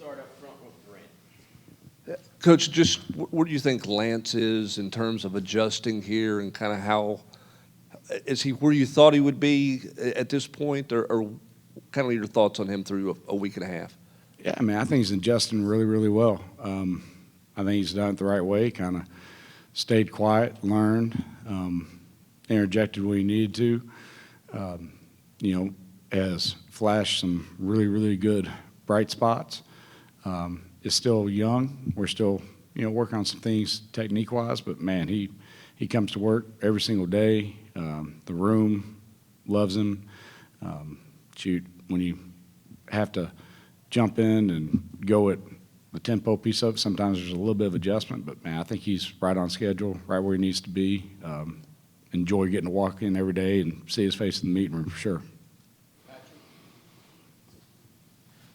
start up front with Grant. Coach, just where do you think Lance is in terms of adjusting here, and kind of how is he where you thought he would be at this point, or kind of your thoughts on him through a week and a half? Yeah, I mean, I think he's adjusting really, really well. I think he's done it the right way, kind of stayed quiet, learned, interjected when he needed to, has flashed some really, really good bright spots. Is still young. We're still, working on some things technique-wise, but, man, he comes to work every single day. The room loves him. When you have to jump in and go at the tempo piece of it, sometimes there's a little bit of adjustment, but, man, I think he's right on schedule, right where he needs to be. Enjoy getting to walk in every day and see his face in the meeting room for sure.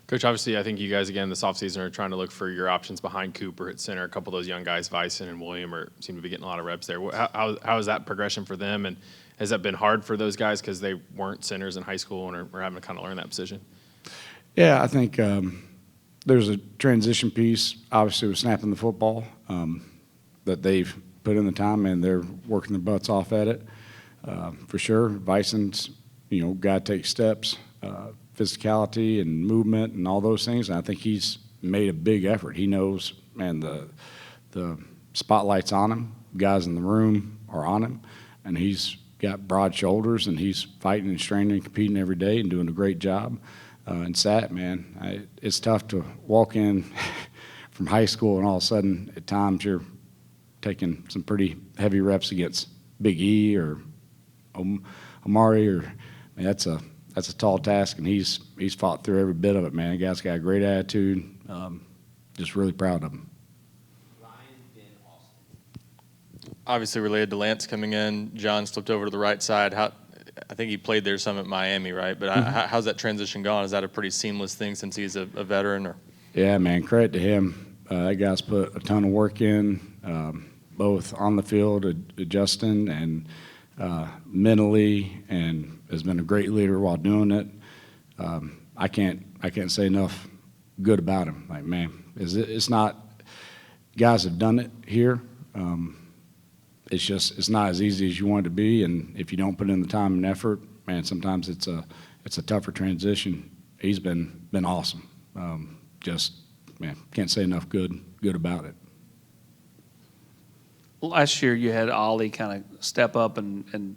Coach, obviously, I think you guys, again, this offseason are trying to look for your options behind Cooper at center. A couple of those young guys, Vyson and William, seem to be getting a lot of reps there. How is that progression for them, and has that been hard for those guys because they weren't centers in high school and are having to kind of learn that position? Yeah, I think there's a transition piece, obviously, with snapping the football that they've put in the time, and they're working their butts off at it for sure. Vyson's, got to take steps, physicality and movement and all those things, and I think he's made a big effort. He knows, man, the spotlight's on him. Guys in the room are on him, and he's got broad shoulders, and he's fighting and straining and competing every day and doing a great job. And Sat, man, it's tough to walk in from high school and all of a sudden at times you're taking some pretty heavy reps against Big E or Amari, or that's a tall task, and he's fought through every bit of it, man. The guy's got a great attitude. Just really proud of him. Obviously related to Lance coming in, John slipped over to the right side. I think he played there some at Miami, right? But how's that transition gone? Is that a pretty seamless thing since he's a veteran? Or? Yeah, man, credit to him. That guy's put a ton of work in, both on the field, adjusting, and mentally, and has been a great leader while doing it. I can't say enough good about him. Like, man, it's not guys have done it here. It's not as easy as you want it to be, and if you don't put in the time and effort, man, sometimes it's a tougher transition. He's been awesome. Man, can't say enough good about it. Last year you had Ollie kind of step up and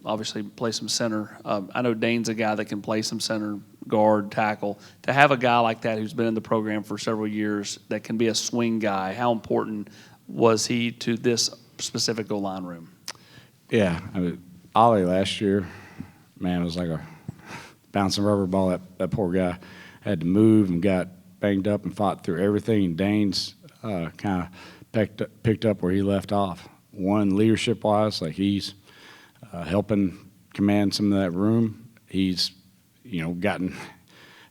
obviously play some center. I know Dane's a guy that can play some center, guard, tackle. To have a guy like that who's been in the program for several years that can be a swing guy, how important was he to this specific O-line room? Yeah, Ollie last year, man, it was like a bouncing rubber ball. That poor guy had to move and got banged up and fought through everything. And Dane's kind of picked up where he left off. One, leadership-wise, like he's helping command some of that room. He's, gotten,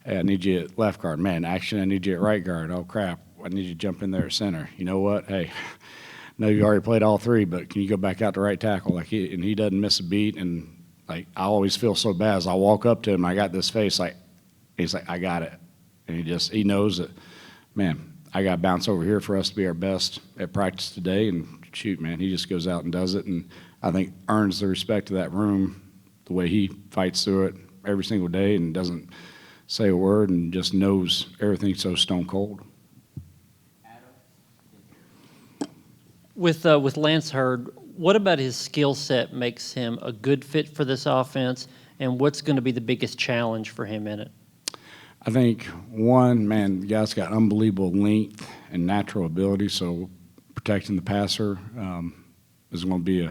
hey, I need you at left guard. Man, action, I need you at right guard. Oh, crap, I need you to jump in there at center. You know what? Hey, I know you already played all three, but can you go back out to right tackle? And he doesn't miss a beat. And, I always feel so bad as I walk up to him, I got this face, he's like, I got it. And he knows that, man, I got to bounce over here for us to be our best at practice today. And shoot, man, he just goes out and does it. And I think earns the respect of that room, the way he fights through it every single day and doesn't say a word and just knows everything so stone cold. With Lance Hurd, what about his skill set makes him a good fit for this offense, and what's going to be the biggest challenge for him in it? I think, one, man, the guy's got unbelievable length and natural ability, so protecting the passer is going to be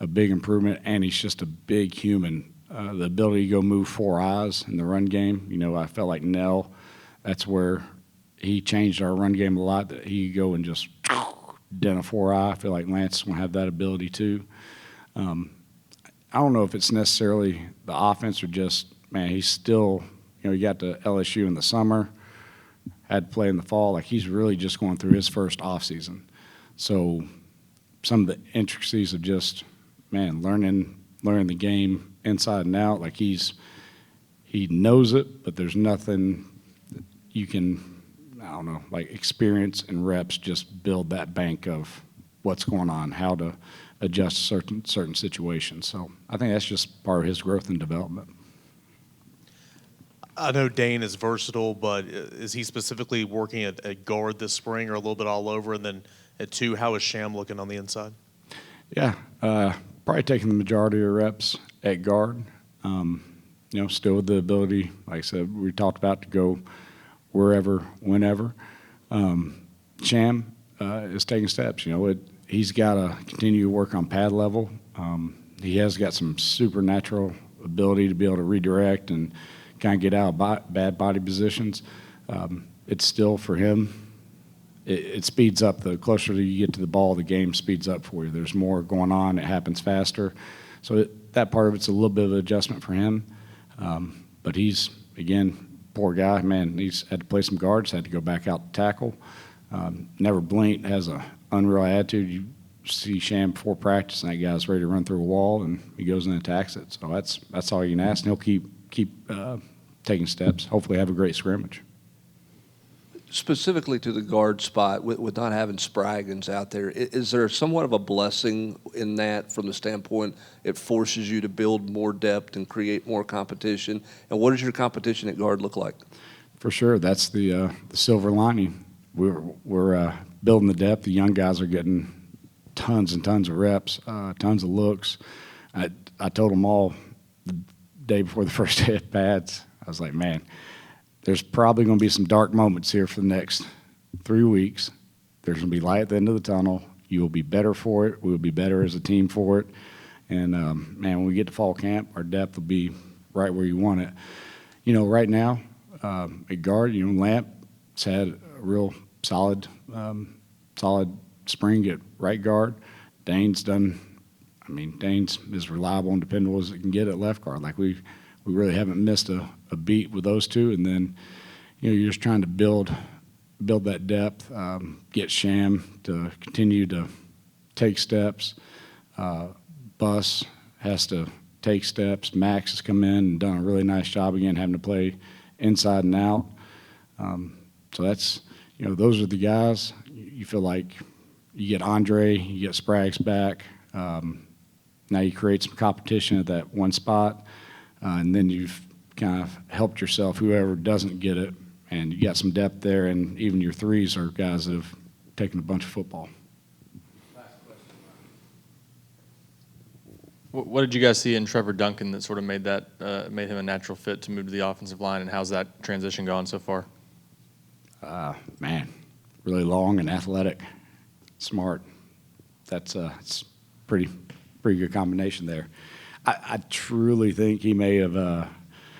a big improvement, and he's just a big human. The ability to go move four eyes in the run game, I felt like Nell, that's where he changed our run game a lot, that he could go and just den a four eye. I feel like Lance is going to have that ability too. I don't know if it's necessarily the offense or just, man, he's still – he got to LSU in the summer, had to play in the fall. Like, he's really just going through his first offseason. So some of the intricacies of just, man, learning the game inside and out. Like, he knows it, but there's nothing you can I don't know, like experience and reps just build that bank of what's going on, how to adjust certain situations. So I think that's just part of his growth and development. I know Dane is versatile, but is he specifically working at guard this spring or a little bit all over? And then at 2, how is Sham looking on the inside? Yeah, probably taking the majority of reps at guard. Still with the ability, like I said, we talked about, to go wherever, whenever. Sham is taking steps. He's got to continue to work on pad level. He has got some supernatural ability to be able to redirect and kind of get out of bad body positions. It's still, for him, it speeds up. The closer you get to the ball, the game speeds up for you. There's more going on. It happens faster. So that part of it's a little bit of an adjustment for him. But he's, again, poor guy, man, he's had to play some guards, had to go back out to tackle. Never blinked, has an unreal attitude. You see Sham before practice, and that guy's ready to run through a wall, and he goes and attacks it. So that's all you can ask, and he'll keep taking steps, hopefully have a great scrimmage. Specifically to the guard spot, with not having Spraggins out there, is there somewhat of a blessing in that, from the standpoint it forces you to build more depth and create more competition? And what does your competition at guard look like? For sure, that's the silver lining. We're building the depth. The young guys are getting tons and tons of reps, tons of looks. I told them all the day before the first day at pads, I was like, man, there's probably going to be some dark moments here for the next 3 weeks. There's going to be light at the end of the tunnel. You will be better for it. We will be better as a team for it. And, man, when we get to fall camp, our depth will be right where you want it. Right now, at guard, Lamp's had a real solid spring at right guard. Dane's as reliable and dependable as it can get at left guard. Like, we really haven't missed a beat with those two. And then, you're just trying to build that depth, get Sham to continue to take steps. Bus has to take steps. Max has come in and done a really nice job again, having to play inside and out. So that's, those are the guys. You feel like you get Andre, you get Spraggs back. Now you create some competition at that one spot. And then you've kind of helped yourself, whoever doesn't get it, and you got some depth there, and even your threes are guys that have taken a bunch of football. What did you guys see in Trevor Duncan that sort of made him a natural fit to move to the offensive line, and how's that transition gone so far? Man, really long and athletic, smart. That's it's pretty good combination there. I truly think he may have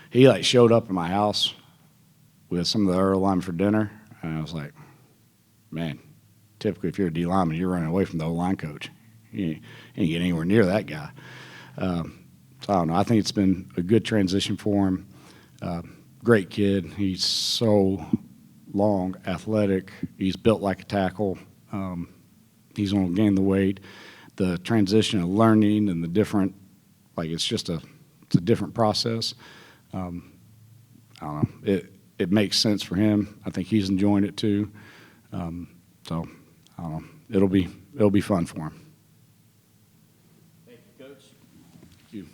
he showed up at my house with some of the other linemen for dinner, and I was like, man, typically if you're a D lineman, you're running away from the O-line coach. You ain't get anywhere near that guy. So I don't know. I think it's been a good transition for him. Great kid. He's so long, athletic. He's built like a tackle. He's going to gain the weight. The transition of learning and the different, it's a different process. I don't know. It makes sense for him. I think he's enjoying it too. So I don't know. It'll be fun for him.